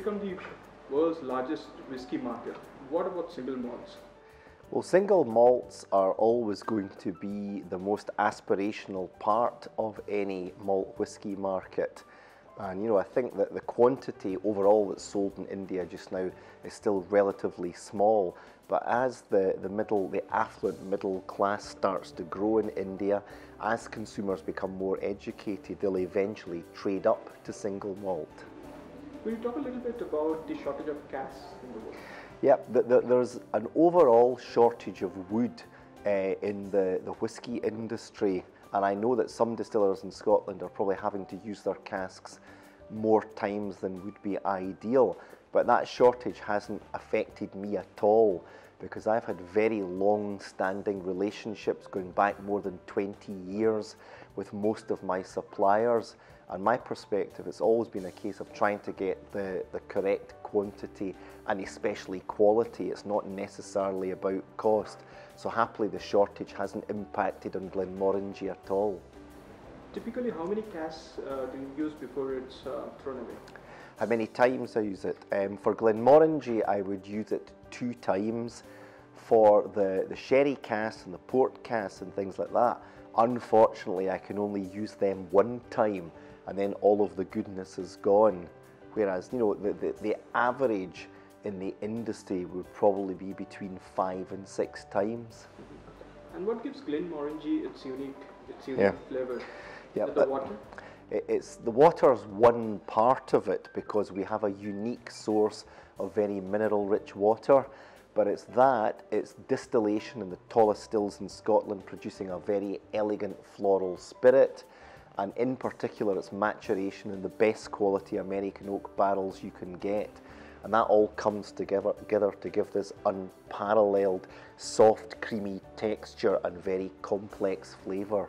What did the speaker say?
become the world's largest whiskey market. What about single malts? Well, single malts are always going to be the most aspirational part of any malt whisky market. And I think that the quantity overall that's sold in India just now is still relatively small. But as the affluent middle class starts to grow in India, as consumers become more educated, they'll eventually trade up to single malt. Will you talk a little bit about the shortage of casks in the world? Yeah, there's an overall shortage of wood in the whisky industry, and I know that some distillers in Scotland are probably having to use their casks more times than would be ideal, but that shortage hasn't affected me at all because I've had very long-standing relationships going back more than 20 years with most of my suppliers. And my perspective, it's always been a case of trying to get the correct quantity and especially quality. It's not necessarily about cost. So happily the shortage hasn't impacted on Glenmorangie at all. Typically, how many casks do you use before it's thrown away? How many times I use it? For Glenmorangie, I would use it 2 times. For the sherry casks and the port casks and things like that, unfortunately, I can only use them 1 time, and then all of the goodness is gone. Whereas, the average in the industry would probably be between 5 and 6 times. And what gives Glenmorangie its unique flavor? Yeah, the water? The water's one part of it because we have a unique source of very mineral-rich water. But it's distillation in the tallest stills in Scotland, producing a very elegant floral spirit. And in particular, it's maturation in the best quality American oak barrels you can get. And that all comes together to give this unparalleled, soft, creamy texture and very complex flavour.